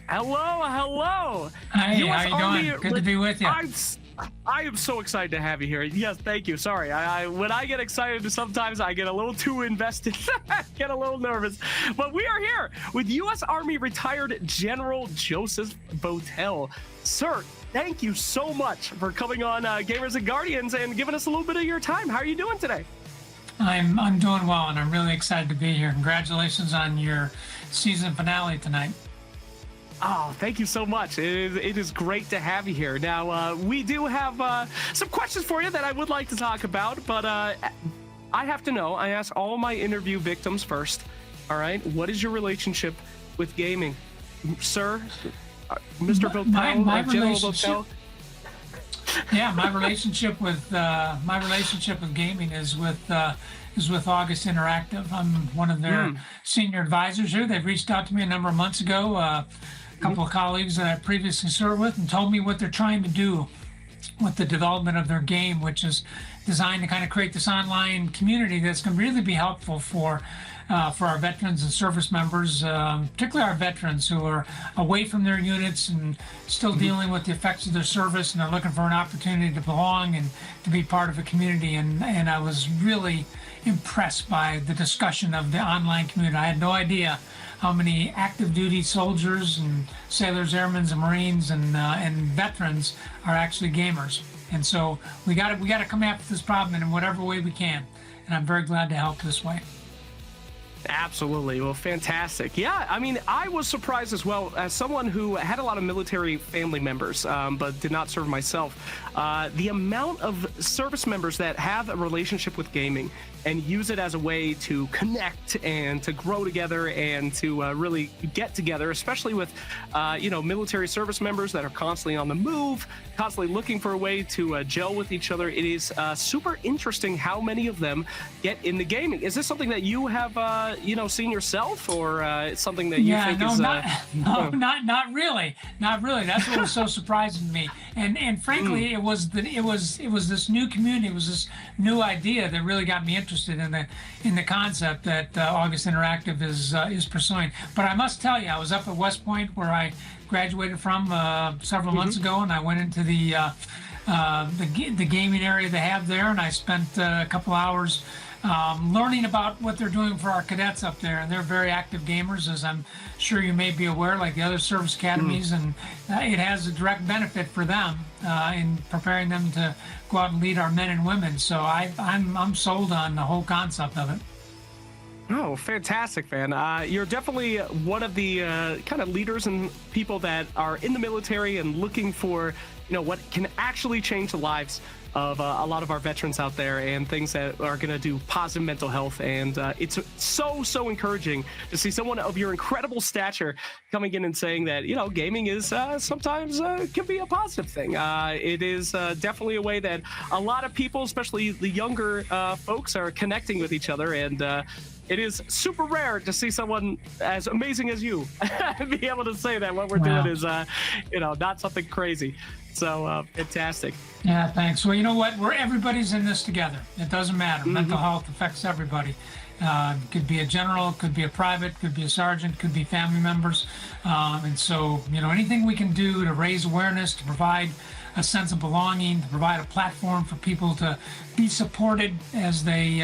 Hello, hello. Hey, US how you Army doing? Good to be with you. I am so excited to have you here. Yes, thank you. Sorry, when I get excited, sometimes I get a little too invested, get a little nervous. But we are here with U.S. Army retired General Joseph Votel. Sir, thank you so much for coming on Gamers and Guardians and giving us a little bit of your time. How are you doing today? I'm doing well, and I'm really excited to be here. Congratulations on your season finale tonight. Oh, thank you so much. It is great to have you here. Now, we do have some questions for you that I would like to talk about, but I have to know. I ask all my interview victims first. All right, what is your relationship with gaming, sir? Mr. Votel, my General relationship. Votel? Yeah, my relationship with gaming is with August Interactive. I'm one of their senior advisors here. They've reached out to me a number of months ago. A couple of colleagues that I previously served with, and told me what they're trying to do with the development of their game, which is designed to kind of create this online community that's going to really be helpful for our veterans and service members, particularly our veterans who are away from their units and still dealing with the effects of their service, and they're looking for an opportunity to belong and to be part of a community. And I was really impressed by the discussion of the online community. I had no idea how many active duty soldiers and sailors, airmen, and Marines and veterans are actually gamers. And so we got to come after this problem in whatever way we can. And I'm very glad to help this way. Absolutely. Well, fantastic. Yeah, I mean, I was surprised as well, as someone who had a lot of military family members, but did not serve myself. The amount of service members that have a relationship with gaming and use it as a way to connect and to grow together and to really get together, especially with, military service members that are constantly on the move, constantly looking for a way to gel with each other. It is super interesting how many of them get into gaming. Is this something that you have, seen yourself, or it's something that you think is? Not really. That's what was so surprising to me. And frankly, it was this new community, it was this new idea that really got me interested in the concept that August Interactive is pursuing. But I must tell you, I was up at West Point, where I graduated from several months ago, and I went into the gaming area they have there, and I spent a couple hours learning about what they're doing for our cadets up there. And they're very active gamers, as I'm sure you may be aware, like the other service academies, and it has a direct benefit for them in preparing them to go out and lead our men and women. So I'm sold on the whole concept of it. Oh, fantastic, man. You're definitely one of the kind of leaders and people that are in the military and looking for, what can actually change the lives of a lot of our veterans out there, and things that are going to do positive mental health. And it's so encouraging to see someone of your incredible stature coming in and saying that, gaming is sometimes can be a positive thing. It is definitely a way that a lot of people, especially the younger folks, are connecting with each other. And it is super rare to see someone as amazing as you be able to say that what we're doing is, not something crazy. So fantastic. Yeah, thanks. Well, you know what? Everybody's in this together. It doesn't matter. Mental health affects everybody. Could be a general, could be a private, could be a sergeant, could be family members. And so, anything we can do to raise awareness, to provide a sense of belonging, to provide a platform for people to be supported as they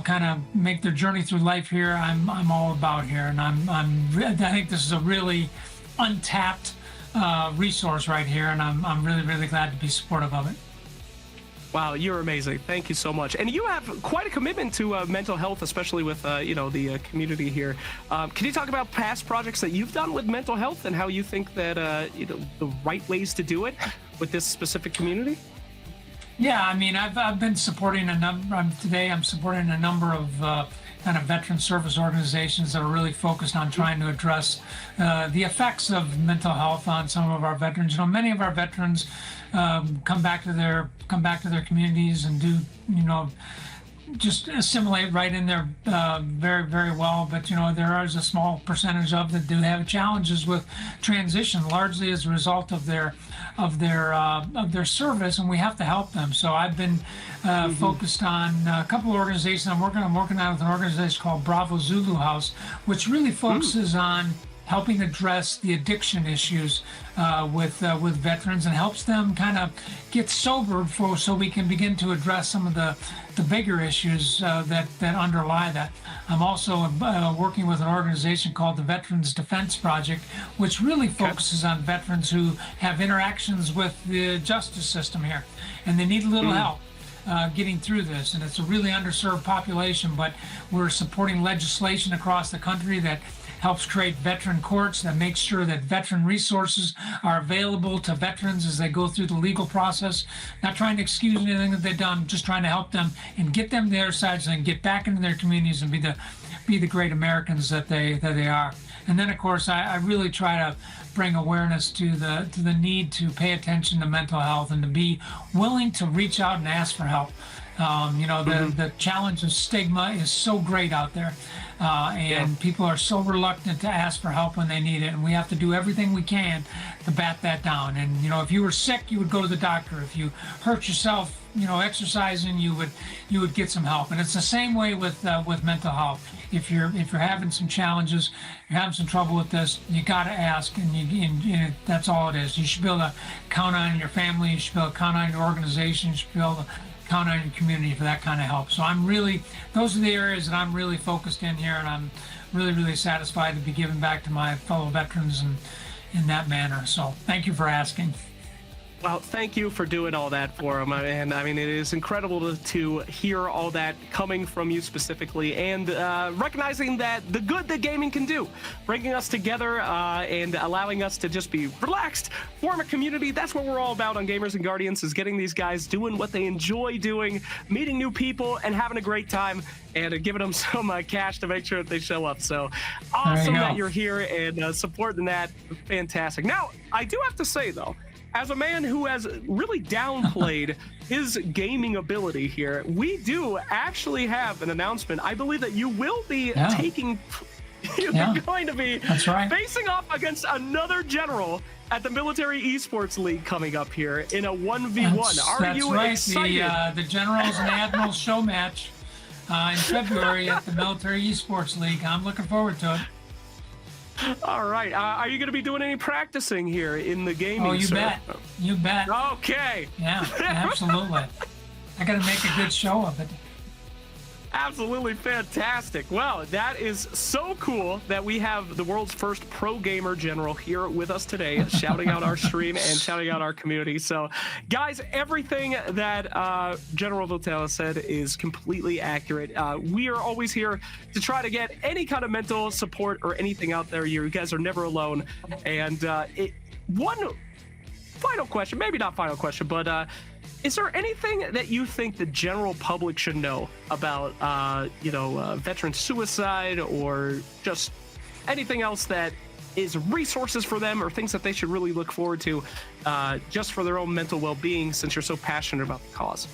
kind of make their journey through life here, I'm all about here. And I think this is a really untapped resource right here, and I'm really glad to be supportive of it. Wow, you're amazing. Thank you so much. And you have quite a commitment to mental health, especially with the community here. Can you talk about past projects that you've done with mental health and how you think that the right ways to do it with this specific community? Yeah, I mean, I've been supporting a number. Today, I'm supporting a number of kind of veteran service organizations that are really focused on trying to address the effects of mental health on some of our veterans. Many of our veterans come back to their communities and do just assimilate right in there very well. But there is a small percentage of that do have challenges with transition, largely as a result of their service, and we have to help them. So I've been focused on a couple of organizations. I'm working on with an organization called Bravo Zulu House, which really focuses on helping address the addiction issues with veterans, and helps them kind of get sober so we can begin to address some of the bigger issues that underlie that. I'm also working with an organization called the Veterans Defense Project, which really focuses on veterans who have interactions with the justice system here, and they need a little help getting through this. And it's a really underserved population, but we're supporting legislation across the country that helps create veteran courts, that makes sure that veteran resources are available to veterans as they go through the legal process. Not trying to excuse anything that they've done, just trying to help them and get them to their side so they can get back into their communities and be the great Americans that they are. And then, of course, I really try to bring awareness to the need to pay attention to mental health and to be willing to reach out and ask for help. The challenge of stigma is so great out there. And people are so reluctant to ask for help when they need it, and we have to do everything we can to bat that down. And if you were sick, you would go to the doctor. If you hurt yourself, exercising, you would get some help. And it's the same way with mental health. If you're having some challenges, you're having some trouble with this, you got to ask, and that's all it is. You should be able to count on your family. You should be able to count on your organization. You should be able to count on your community for that kind of help. So those are the areas that I'm really focused in here, and I'm really, really satisfied to be giving back to my fellow veterans in that manner. So thank you for asking. Well, thank you for doing all that for him. And I mean, it is incredible to hear all that coming from you specifically, and recognizing that the good that gaming can do, bringing us together and allowing us to just be relaxed, form a community. That's what we're all about on Gamers and Guardians, is getting these guys doing what they enjoy doing, meeting new people, and having a great time, and giving them some cash to make sure that they show up. So awesome that you're here and supporting that. Fantastic. Now, I do have to say, though, as a man who has really downplayed his gaming ability here, we do actually have an announcement. I believe that you will be taking, you're going to be facing off against another general at the Military Esports League coming up here in a 1v1. Are you excited? The Generals and Admirals show match in February at the Military Esports League. I'm looking forward to it. All right. Are you going to be doing any practicing here in the gaming? Oh, you bet. You bet. Okay. Yeah, absolutely. I got to make a good show of it. Absolutely fantastic. Well, that is so cool that we have the world's first pro gamer general here with us today, shouting out our stream and shouting out our community. So, guys, everything that General Votel said is completely accurate. We are always here to try to get any kind of mental support or anything out there. You guys are never alone. And one final question, maybe not final question, but is there anything that you think the general public should know about, veteran suicide, or just anything else that is resources for them, or things that they should really look forward to just for their own mental well-being, since you're so passionate about the cause?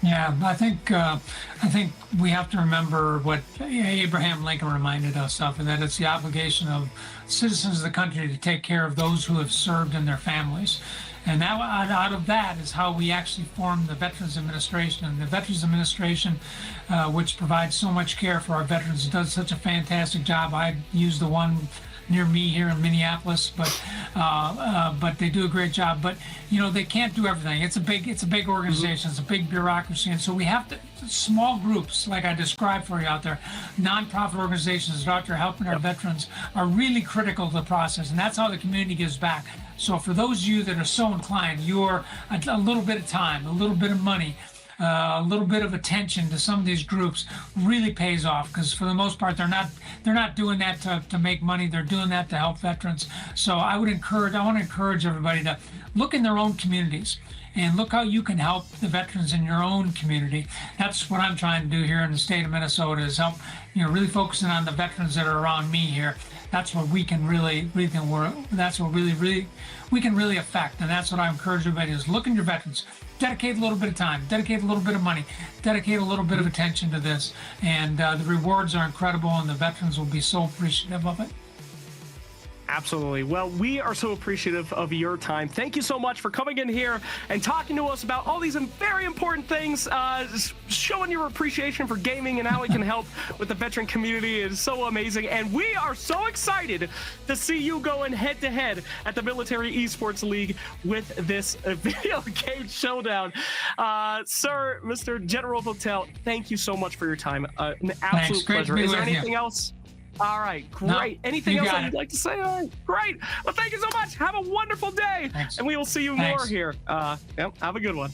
Yeah, I think we have to remember what Abraham Lincoln reminded us of, and that it's the obligation of citizens of the country to take care of those who have served and their families. And now, out of that is how we actually formed the Veterans Administration. And the Veterans Administration, which provides so much care for our veterans, does such a fantastic job. I use the one near me here in Minneapolis, but they do a great job. But they can't do everything. It's a big organization. It's a big bureaucracy, and so we have to. Small groups, like I described for you out there, nonprofit organizations that are out there helping our veterans, are really critical to the process, and that's how the community gives back. So for those of you that are so inclined, a little bit of time, a little bit of money, a little bit of attention to some of these groups really pays off, because for the most part they're not doing that to make money. They're doing that to help veterans. So I want to encourage everybody to look in their own communities and look how you can help the veterans in your own community. That's what I'm trying to do here in the state of Minnesota, is help, really focusing on the veterans that are around me here. That's what we can really that's what we can really affect. And that's what I encourage everybody is: look in your veterans, dedicate a little bit of time, dedicate a little bit of money, dedicate a little bit of attention to this. And the rewards are incredible, and the veterans will be so appreciative of it. Absolutely. Well, we are so appreciative of your time. Thank you so much for coming in here and talking to us about all these very important things, showing your appreciation for gaming and how it can help with the veteran community. It is so amazing. And we are so excited to see you going head-to-head at the Military Esports League with this video game showdown. Sir, Mr. General Votel, thank you so much for your time. An absolute pleasure. Is there anything else? All right, great. No, anything else that you'd like to say? All right, great. Well, thank you so much. Have a wonderful day. Thanks. And we will see you more here. Yep, have a good one.